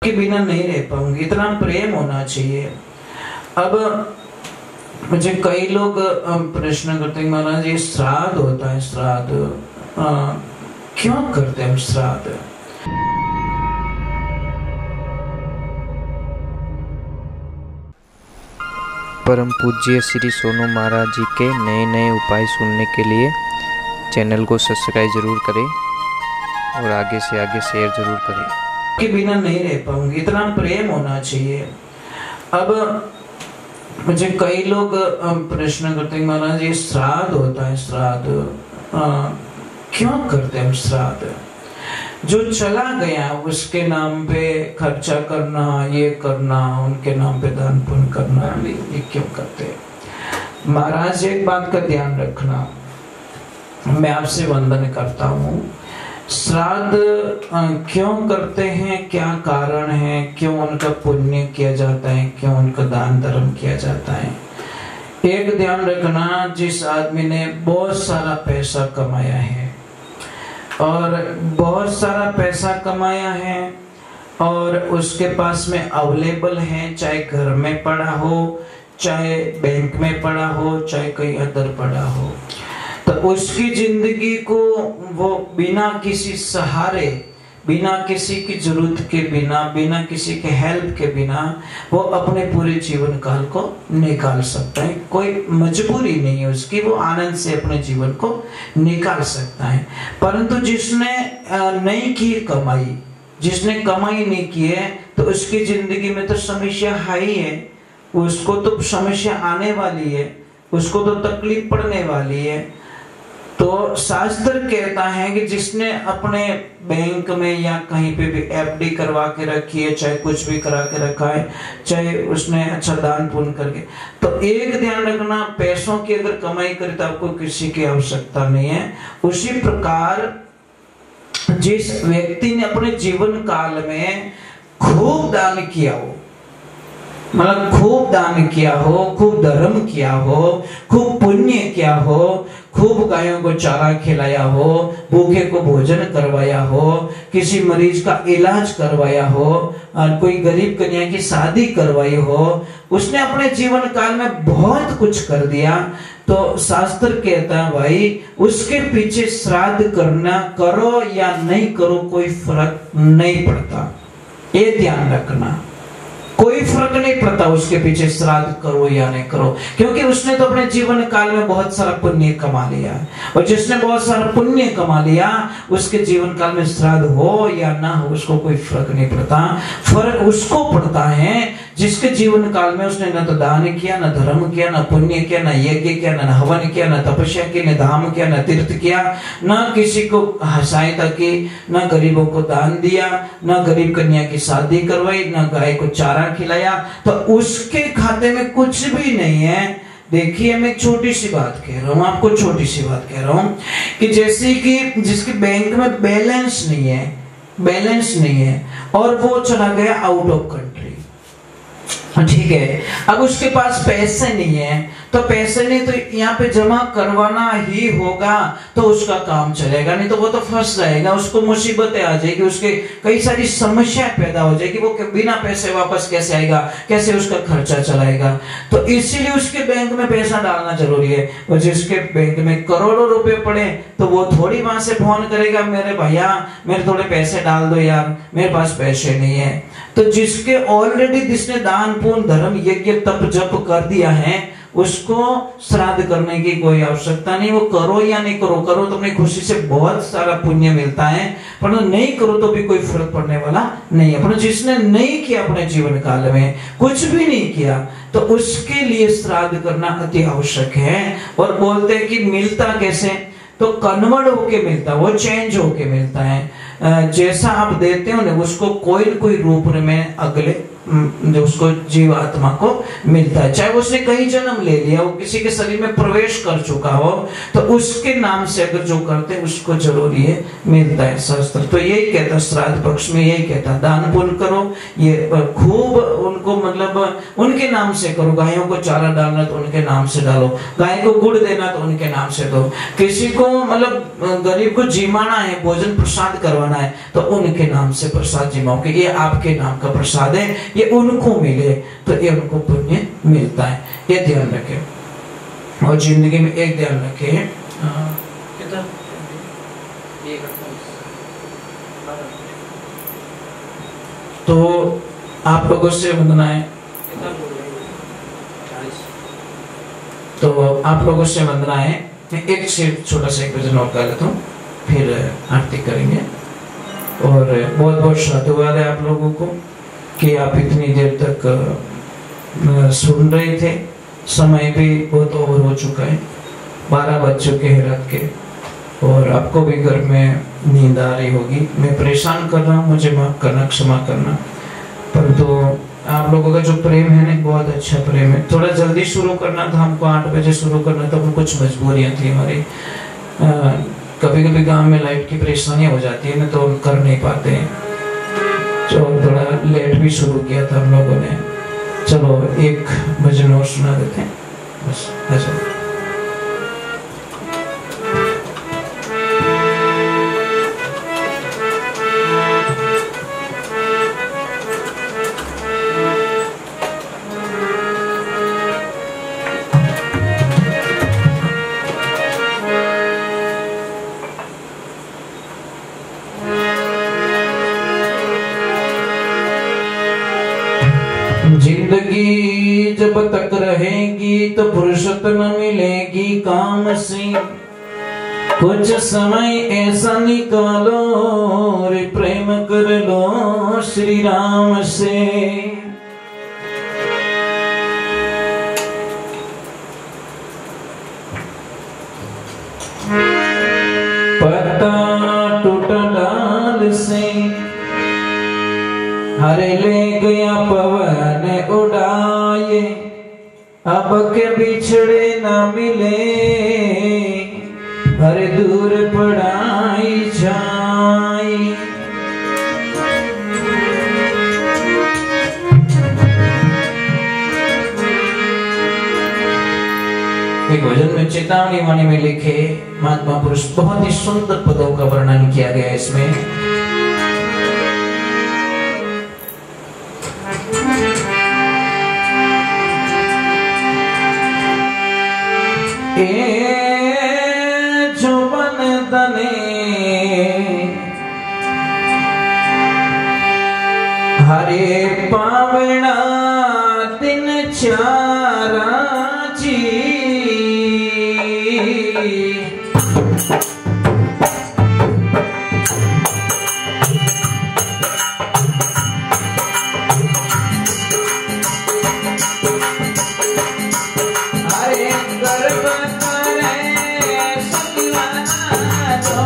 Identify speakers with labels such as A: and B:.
A: के बिना नहीं रह पाऊंगी, इतना प्रेम होना चाहिए। अब मुझे कई लोग प्रश्न करते हैं, महाराज ये श्राद्ध होता है, श्राद्ध क्यों करते हैं हम श्राद्ध?
B: परम पूज्य श्री सोनू महाराज जी के नए नए उपाय सुनने के लिए चैनल को सब्सक्राइब जरूर करें और आगे से आगे शेयर जरूर करें।
A: के बिना नहीं रह पाऊंगी, इतना प्रेम होना चाहिए। अब मुझे कई लोग प्रश्न करते हैं, महाराज ये श्राद्ध होता है, श्राद्ध क्यों करते हैं हम श्राद्ध? जो चला गया उसके नाम पे खर्चा करना, ये करना, उनके नाम पे दान पुण्य करना, ये क्यों करते हैं? महाराज एक बात का ध्यान रखना, मैं आपसे वंदन करता हूँ। श्राद्ध क्यों करते हैं, क्या कारण है, क्यों उनका पुण्य किया जाता है, क्यों उनका दान धर्म किया जाता है? एक ध्यान रखना, जिस आदमी ने बहुत सारा पैसा कमाया है और बहुत सारा पैसा कमाया है और उसके पास में अवेलेबल है, चाहे घर में पड़ा हो, चाहे बैंक में पड़ा हो, चाहे कहीं अदर पड़ा हो, तो उसकी जिंदगी को वो बिना किसी सहारे, बिना किसी की जरूरत के बिना, बिना किसी के हेल्प के बिना वो अपने पूरे जीवन काल को निकाल सकता है। कोई मजबूरी नहीं है उसकी, वो आनंद से अपने जीवन को निकाल सकता है। परंतु जिसने नहीं की कमाई, जिसने कमाई नहीं की है, तो उसकी जिंदगी में तो समस्या है ही है, उसको तो समस्या आने वाली है, उसको तो तकलीफ पड़ने वाली है। तो शास्त्र कहता है कि जिसने अपने बैंक में या कहीं पे भी एफडी करवा के रखी है, चाहे कुछ भी करा के रखा है, चाहे उसने अच्छा दान पुण्य करके, तो एक ध्यान रखना, पैसों की अगर कमाई करे तो आपको किसी की आवश्यकता नहीं है। उसी प्रकार जिस व्यक्ति ने अपने जीवन काल में खूब दान किया हो, मतलब खूब दान किया हो, खूब धर्म किया हो, खूब पुण्य किया हो, खूब गायों को चारा खिलाया हो, भूखे को भोजन करवाया हो, किसी मरीज का इलाज करवाया हो, और कोई गरीब कन्या की शादी करवाई हो, उसने अपने जीवन काल में बहुत कुछ कर दिया, तो शास्त्र कहता है भाई उसके पीछे श्राद्ध करना, करो या नहीं करो कोई फर्क नहीं पड़ता। ये ध्यान रखना, कोई फर्क नहीं पड़ता उसके पीछे श्राद्ध करो या नहीं करो, क्योंकि उसने तो अपने जीवन काल में बहुत सारा पुण्य कमा लिया, और जिसने बहुत सारा पुण्य कमा लिया उसके जीवन काल में श्राद्ध हो या ना हो उसको कोई फर्क नहीं पड़ता। फर्क उसको पड़ता है जिसके जीवन काल में उसने न तो दान किया, न धर्म किया, न पुण्य किया, न यज्ञ किया, न हवन किया, न तपस्या की, न धाम किया, न तीर्थ किया, न किसी को सहायता की, न गरीबों को दान दिया, न गरीब कन्या की शादी करवाई, न गाय को चारा खिलाया, तो उसके खाते में कुछ भी नहीं है। देखिए मैं छोटी सी बात कह रहा हूँ आपको, छोटी सी बात कह रहा हूँ कि जैसे कि जिसके बैंक में बैलेंस नहीं है, बैलेंस नहीं है और वो चला गया आउट ऑफ कंट्री, ठीक है, अब उसके पास पैसे नहीं है, तो पैसे नहीं तो यहाँ पे जमा करवाना ही होगा तो उसका काम चलेगा, नहीं तो वो तो फंस जाएगा, उसको मुसीबतें आ जाएगी, उसके कई सारी समस्याएं पैदा हो जाएगी, वो बिना पैसे वापस कैसे आएगा, कैसे उसका खर्चा चलाएगा। तो इसीलिए उसके बैंक में पैसा डालना जरूरी है। और जिसके बैंक में करोड़ों रुपए पड़े तो वो थोड़ी वहां से फोन करेगा, मेरे भैया मेरे थोड़े पैसे डाल दो यार, मेरे पास पैसे नहीं है। तो जिसके ऑलरेडी जिसने दान पुण्य धर्म यज्ञ तप जप कर दिया है उसको श्राद्ध करने की कोई आवश्यकता नहीं। वो करो या नहीं करो, करो तो अपनी खुशी से बहुत सारा पुण्य मिलता है, पर नहीं करो तो भी कोई फर्क पड़ने वाला नहीं है। पर जिसने नहीं किया अपने जीवन काल में कुछ भी नहीं किया तो उसके लिए श्राद्ध करना अति आवश्यक है। और बोलते हैं कि मिलता कैसे, तो कन्वर्ट होके मिलता, वो चेंज होके मिलता है। जैसा आप देते हो ना उसको कोई न कोई रूप में अगले जो उसको जीवात्मा को मिलता है। चाहे उसने कहीं जन्म ले लिया, वो किसी के शरीर में प्रवेश कर चुका हो, तो उसके नाम से अगर जो करते हैं उसको जरूर ये मिलता है शास्त्र। तो यही कहता श्राद्ध पक्ष में, यही कहता दान पुण्य करो, ये खूब उनको मतलब उनके नाम से करो। गायों को चारा डालना तो उनके नाम से डालो, गाय को गुड़ देना तो उनके नाम से दो, किसी को मतलब गरीब को जिमाना है, भोजन प्रसाद करवाना है तो उनके नाम से प्रसाद जिमाओ कि ये आपके नाम का प्रसाद है, ये उनको मिले, तो ये उनको पुण्य मिलता है। ये ध्यान रखें और जिंदगी में एक ध्यान रखें, तो आप लोगों से वंदना है, तो आप लोगों से वंदना है। एक सिर्फ छोटा सा एक भजन और गा लेता हूँ, फिर आरती करेंगे। और बहुत बहुत साधुवाद है आप लोगों को कि आप इतनी देर तक सुन रहे थे। समय भी बहुत ओवर हो चुका है, 12 बज चुके हैं रात के, और आपको भी घर में नींद आ रही होगी। मैं परेशान कर रहा हूँ, मुझे माफ करना, क्षमा करना। परंतु आप लोगों का जो प्रेम है ना, बहुत अच्छा प्रेम है। थोड़ा जल्दी शुरू करना था हमको, 8 बजे शुरू करना था, कुछ मजबूरियां थी हमारी। कभी कभी गांव में लाइट की परेशानी हो जाती है ना, तो कर नहीं पाते हैं, तो थोड़ा लेट भी शुरू किया था हम लोगों ने। चलो एक भजन और सुना देते हैं बस। अच्छा, जिंदगी जब तक रहेगी तो फुर्सत न मिलेगी काम से। कुछ समय ऐसा निकालो रे प्रेम कर लो श्री राम से। पत्ता टूटा डाल से, हरे ले गया पवन उड़ाए, अब के बिछड़े न मिले, हरे दूर पड़ाई जाए। एक भजन में चेतावनी वाणी में लिखे महात्मा पुरुष, बहुत ही सुंदर पदों का वर्णन किया गया है इसमें। जो बन तने हरे पावना दिन चारा जी, हरे गर्भ करे सतवाना जो